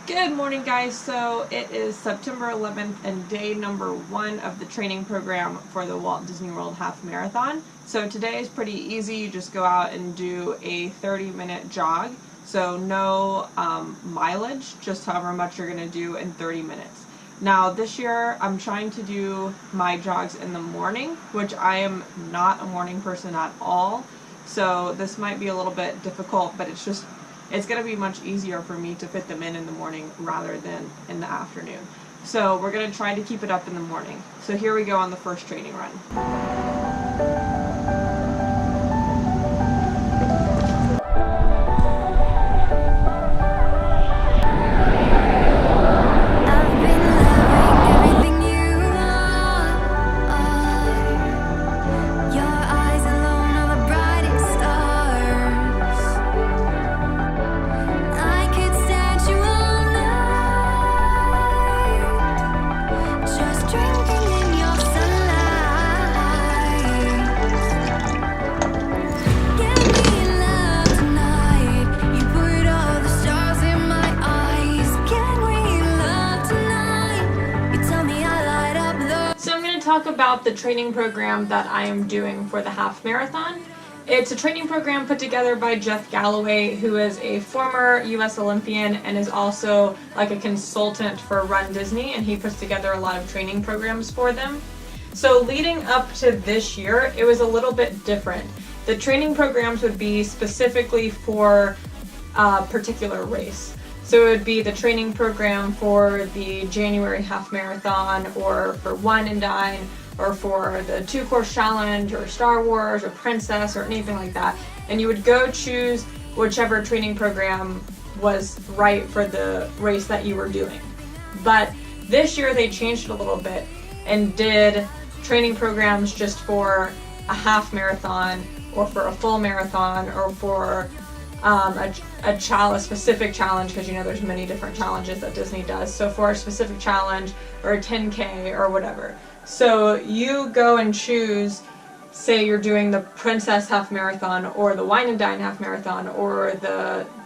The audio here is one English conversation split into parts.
Good morning, guys. So it is September 11th and day number 1 of the training program for the Walt Disney World Half Marathon. So today is pretty easy. You just go out and do a 30-minute jog. So no mileage, just however much you're going to do in 30 minutes. Now this year I'm trying to do my jogs in the morning, which I am not a morning person at all. So this might be a little bit difficult, but it's going to be much easier for me to fit them in the morning rather than in the afternoon. So we're going to try to keep it up in the morning. So here we go on the first training run. Talk about the training program that I am doing for the half marathon. It's a training program put together by Jeff Galloway, who is a former US Olympian and is also like a consultant for Run Disney, and he puts together a lot of training programs for them. So leading up to this year, it was a little bit different. The training programs would be specifically for a particular race. So it would be the training program for the January half marathon, or for Wine and Dine, or for the 2-course challenge, or Star Wars, or Princess, or anything like that. And you would go choose whichever training program was right for the race that you were doing. But this year they changed it a little bit and did training programs just for a half marathon, or for a full marathon, or for a specific challenge, because you know there's many different challenges that Disney does. So for a specific challenge, or a 10K, or whatever. So you go and choose, say you're doing the Princess half marathon, or the Wine and Dine half marathon, or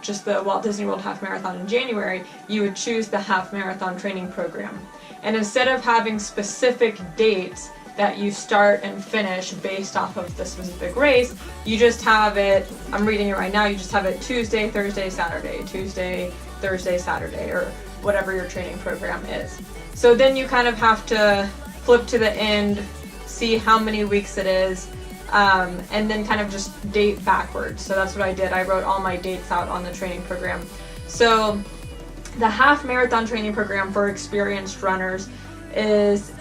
just the Walt Disney World half marathon in January. You would choose the half marathon training program. And instead of having specific dates that you start and finish based off of the specific race, you just have it, I'm reading it right now, you just have it Tuesday, Thursday, Saturday, Tuesday, Thursday, Saturday, or whatever your training program is. So then you kind of have to flip to the end, see how many weeks it is, and then kind of just date backwards. So that's what I did. I wrote all my dates out on the training program. So the half marathon training program for experienced runners is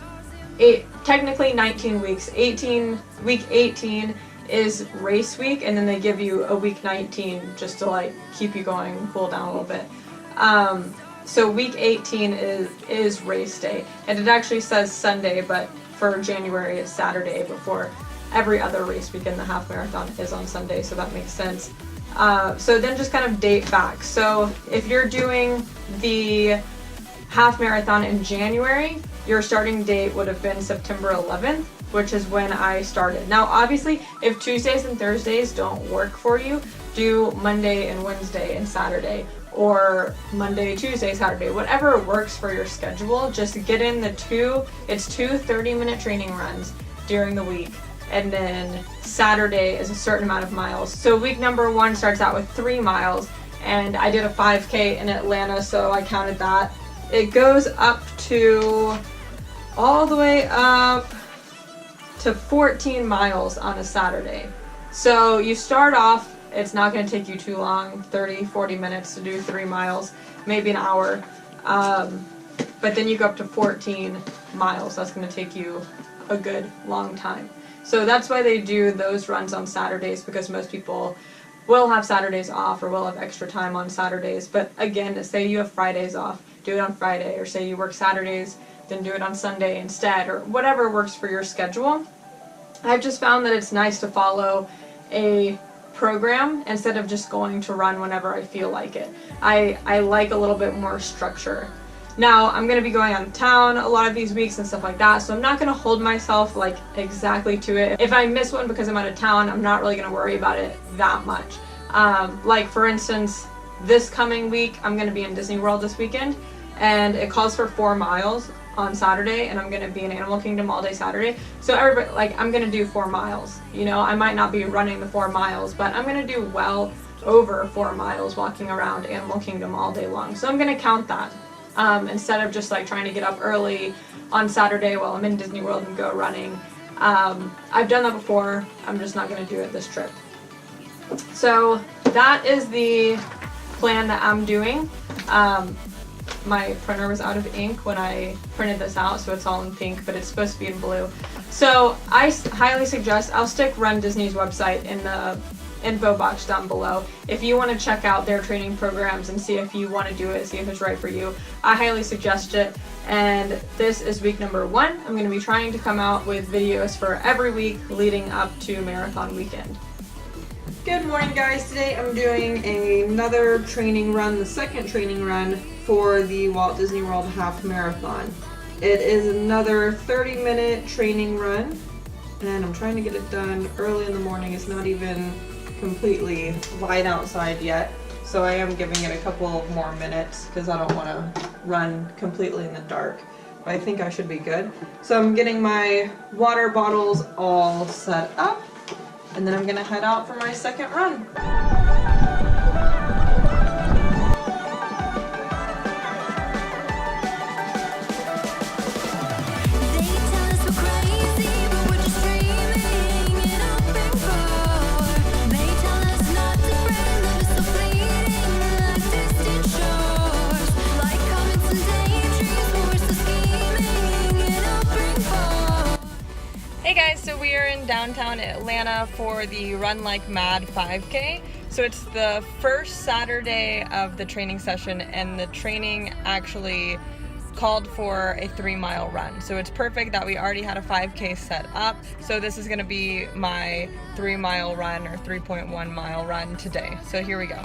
technically 19 weeks. Week 18 is race week, and then they give you a week 19 just to like keep you going and cool down a little bit. So week 18 is race day, and it actually says Sunday, but for January it's Saturday, before every other race week in the half marathon is on Sunday, so that makes sense. So then just kind of date back. So if you're doing the half marathon in January, your starting date would have been September 11th, which is when I started. Now obviously, if Tuesdays and Thursdays don't work for you, do Monday and Wednesday and Saturday, or Monday, Tuesday, Saturday, whatever works for your schedule. Just get in two 30-minute training runs during the week, and then Saturday is a certain amount of miles. So week number 1 starts out with 3 miles, and I did a 5K in Atlanta, so I counted that. It goes up to all the way up to 14 miles on a Saturday. So you start off, it's not going to take you too long, 30-40 minutes to do 3 miles, maybe an hour, but then you go up to 14 miles. That's going to take you a good long time. So that's why they do those runs on Saturdays, because most people will have Saturdays off, or will have extra time on Saturdays. But again, say you have Fridays off, do it on Friday, or say you work Saturdays, then do it on Sunday instead, or whatever works for your schedule. I've just found that it's nice to follow a program instead of just going to run whenever I feel like it. I like a little bit more structure. Now, I'm going to be going out of town a lot of these weeks and stuff like that, so I'm not going to hold myself like exactly to it. If I miss one because I'm out of town, I'm not really going to worry about it that much. Like for instance, This coming week, I'm going to be in Disney World this weekend, and it calls for 4 miles on Saturday, and I'm going to be in Animal Kingdom all day Saturday. So everybody, like, I'm going to do 4 miles. You know, I might not be running the 4 miles, but I'm going to do well over 4 miles walking around Animal Kingdom all day long. So I'm going to count that instead of just like trying to get up early on Saturday while I'm in Disney World and go running. I've done that before. I'm just not going to do it this trip. So that is the plan that I'm doing. My printer was out of ink when I printed this out, so it's all in pink, but it's supposed to be in blue. So I highly suggest, I'll stick Run Disney's website in the info box down below. If you want to check out their training programs and see if you want to do it, see if it's right for you, I highly suggest it. And this is week number 1. I'm going to be trying to come out with videos for every week leading up to marathon weekend. Good morning, guys. Today I'm doing another training run, the second training run for the Walt Disney World Half Marathon. It is another 30-minute training run, and I'm trying to get it done early in the morning. It's not even completely light outside yet, so I am giving it a couple more minutes because I don't want to run completely in the dark. But I think I should be good. So I'm getting my water bottles all set up, and then I'm gonna head out for my second run. Hey guys, so we are in downtown Atlanta for the Run Like Mad 5K. So it's the first Saturday of the training session, and the training actually called for a 3-mile run. So it's perfect that we already had a 5K set up. So this is gonna be my 3-mile run or 3.1 mile run today. So here we go.